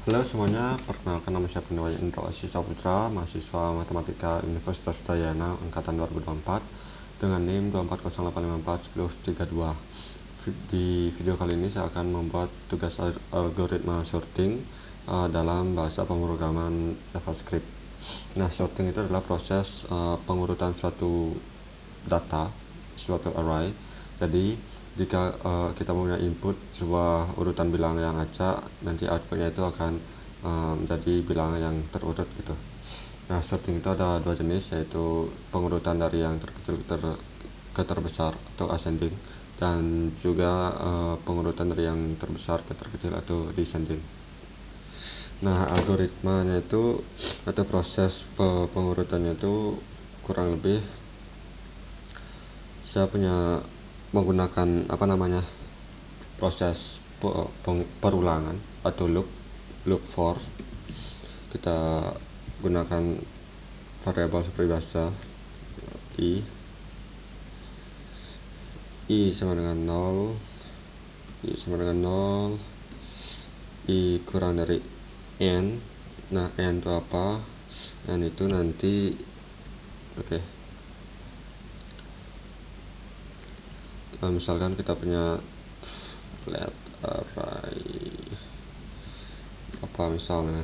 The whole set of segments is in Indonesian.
Halo semuanya, perkenalkan nama saya Pendawa Indro Asih Saputra, mahasiswa Matematika Universitas Udayana Angkatan 2024 dengan NIM 240854102. Di video kali ini saya akan membuat tugas algoritma sorting dalam bahasa pemrograman JavaScript. Nah, sorting itu adalah proses pengurutan suatu data, suatu array. Jadi jika kita punya input sebuah urutan bilangan yang acak, nanti outputnya itu akan menjadi bilangan yang terurut gitu. Nah, sorting itu ada dua jenis, yaitu pengurutan dari yang terkecil ke terbesar atau ascending, dan juga pengurutan dari yang terbesar ke terkecil atau descending. Nah, algoritmanya itu atau proses pengurutannya itu kurang lebih saya punya menggunakan proses perulangan atau loop for. Kita gunakan variabel seperti biasa, i sama dengan 0, i kurang dari n. Nah, n itu apa? N itu nanti misalkan kita punya let array apa misalnya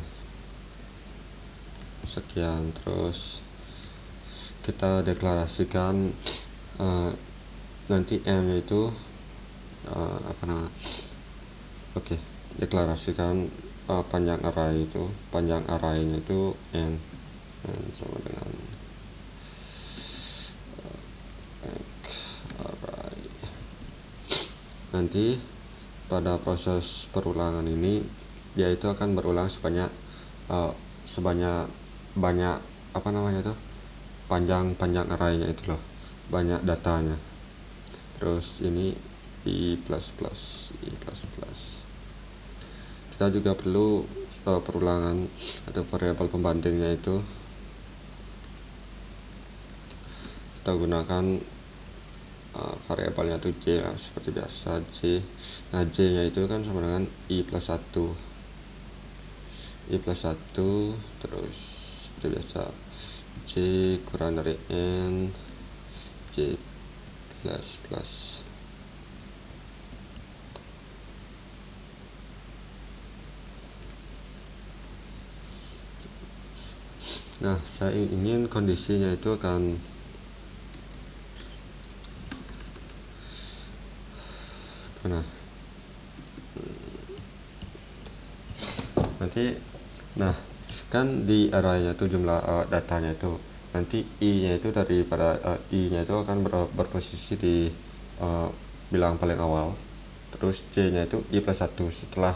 sekian, terus kita deklarasikan nanti n itu deklarasikan panjang arraynya itu n sama dengan array. Nanti pada proses perulangan ini dia itu akan berulang sebanyak panjang arraynya itu loh, banyak datanya. Terus ini i++. Kita juga perlu perulangan atau variabel pembandingnya itu kita gunakan variabelnya itu j seperti biasa, j. Nah, j nya itu kan sama dengan i+1, terus seperti biasa j kurang dari n, j++. Nah, saya ingin kondisinya itu akan nanti, nah kan di arraynya itu jumlah datanya itu nanti i nya itu i nya itu akan berposisi di bilangan paling awal, terus j nya itu i+1 setelah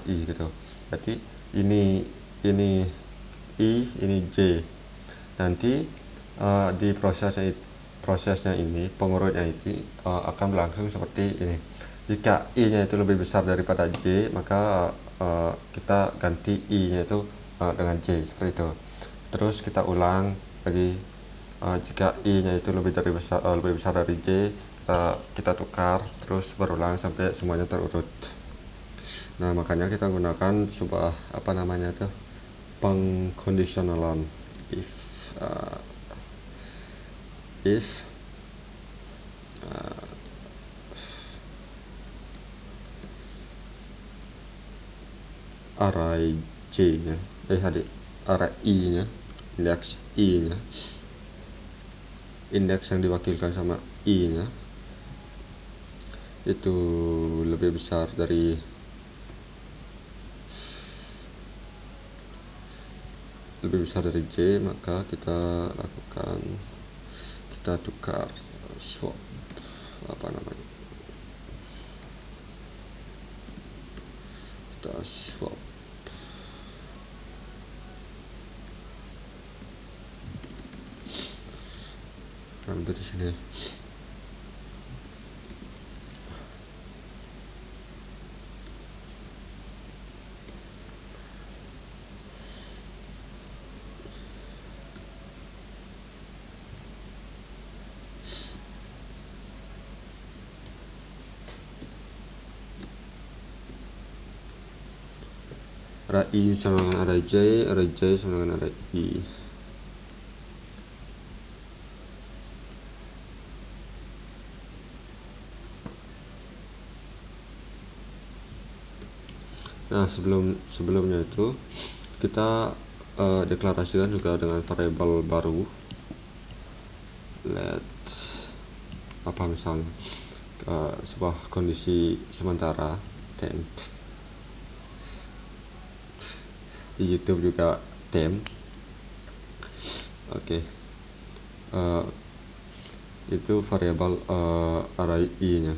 i gitu. Berarti ini i, ini j. Nanti di prosesnya ini pengurutnya itu akan berlangsung seperti ini. Jika i nya itu lebih besar daripada j, maka kita ganti i nya itu dengan j seperti itu. Terus kita ulang lagi, jika i nya itu lebih besar dari j, kita tukar, terus berulang sampai semuanya terurut. Nah, makanya kita gunakan sebuah pengkondisionalan, if array j nya array i nya, indeks i nya, indeks yang diwakilkan sama i nya itu lebih besar dari j, maka kita tukar swap nanti di sini. array I sama dengan array J sama dengan array I. Nah, sebelumnya itu kita deklarasikan juga dengan variabel baru. Misalnya sebuah kondisi sementara temp. Di YouTube juga temp. Oke. Itu variabel array I nya,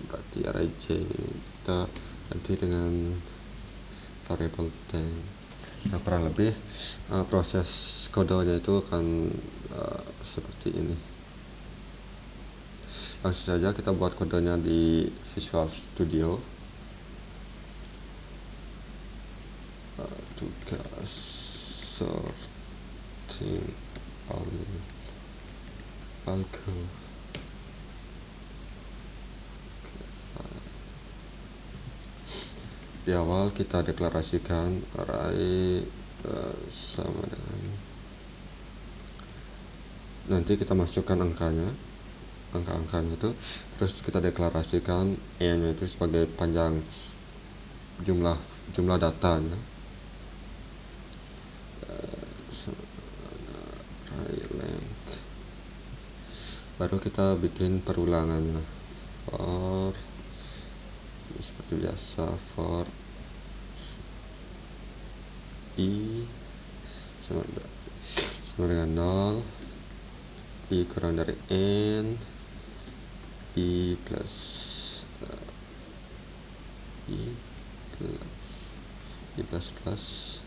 berarti array J kita ganti dengan variabel temp. Nah, kurang lebih proses kodenya itu akan seperti ini. Langsung saja kita buat kodenya di Visual Studio. Tugas sorting algo. Di awal kita deklarasikan array sama dengan, nanti kita masukkan angka-angkanya itu, terus kita deklarasikan E nya itu sebagai panjang jumlah datanya. Array length, baru kita bikin perulangannya. For seperti biasa, for I sama dengan 0, I kurang dari N, I plus I plus.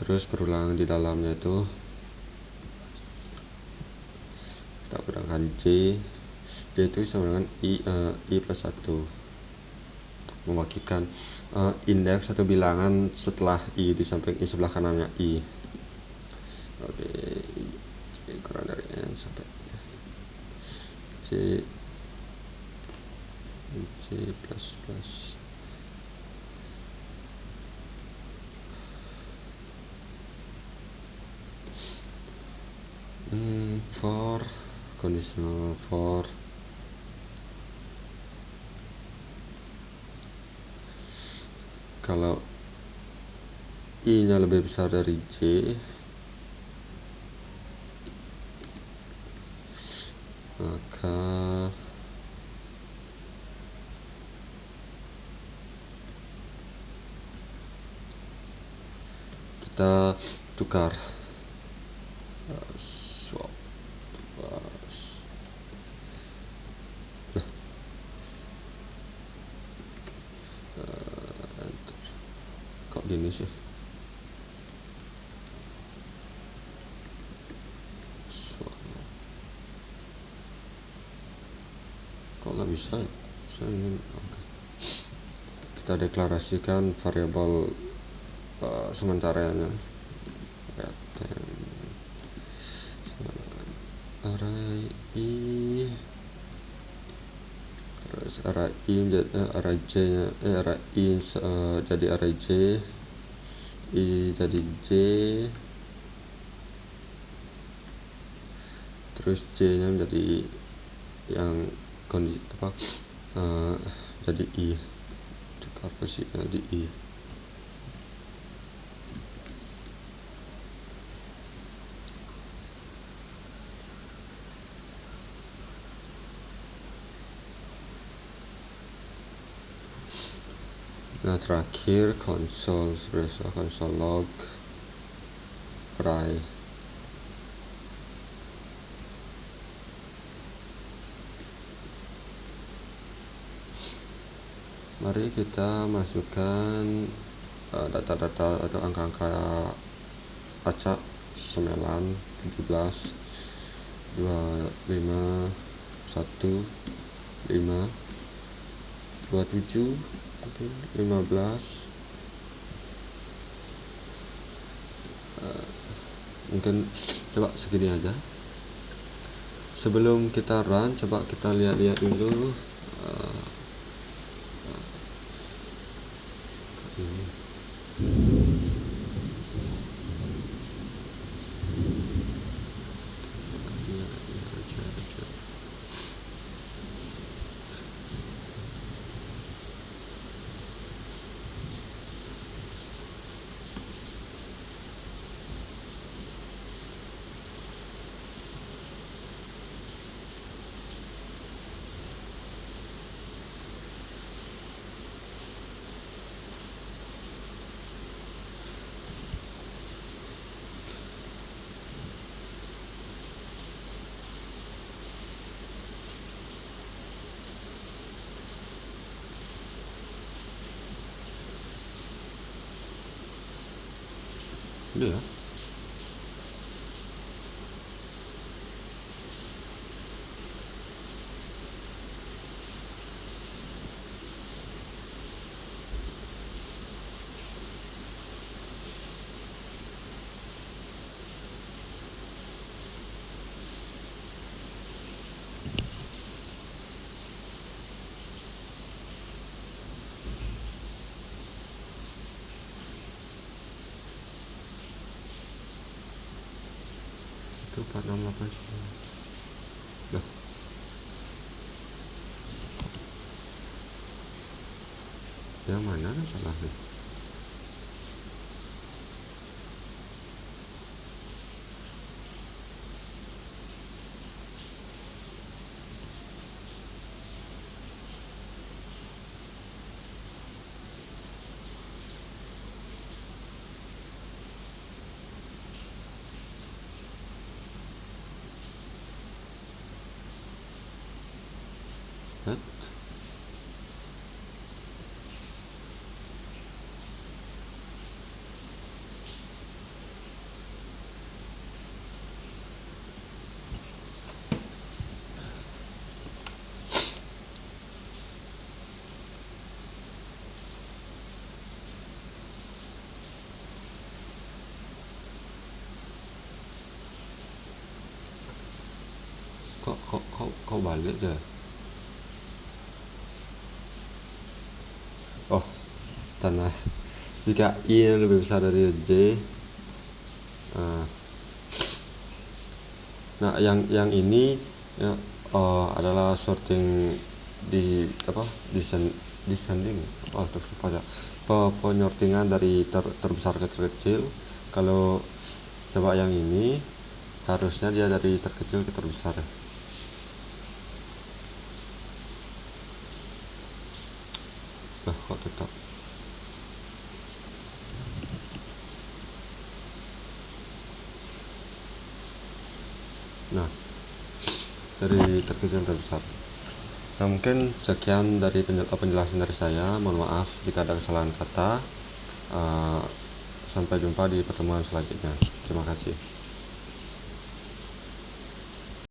Terus perulangan di dalamnya itu kita gunakan J itu sama dengan I plus 1, mewakilkan indeks atau bilangan setelah I di samping I sebelah kanannya I. Oke, J kurang dari N sampai J plus. For conditional for kalau I nya lebih besar dari J, maka kita tukar swap. Kok gini sih? Kok nggak bisa ya? Kita deklarasikan variabel sementaranya, array I, terus array I array J nya array I jadi array J, I jadi J, terus J nya menjadi yang kondisi jadi I, tukar posisinya di I. Nah, terakhir console log array. Mari kita masukkan data-data atau angka-angka acak 9, 17, 25, 1, 5, 27, 15, Mungkin coba segini aja. Sebelum kita run, coba kita lihat-lihat dulu ini. Udah ya. Itu 468. Loh, yang mana salahnya? What? Kok balik ya? Oh, tanah. Jika I lebih besar dari J. Nah, yang ini ya, adalah sorting di apa? Descending. Oh, terus lupa ya. Penyortingan dari terbesar ke terkecil. Kalau coba yang ini harusnya dia dari terkecil ke terbesar ya. Nah, kok tetap. Nah, dari terkecil terbesar. Nah, mungkin sekian dari penjelasan dari saya. Mohon maaf jika ada kesalahan kata. Sampai jumpa di pertemuan selanjutnya. Terima kasih.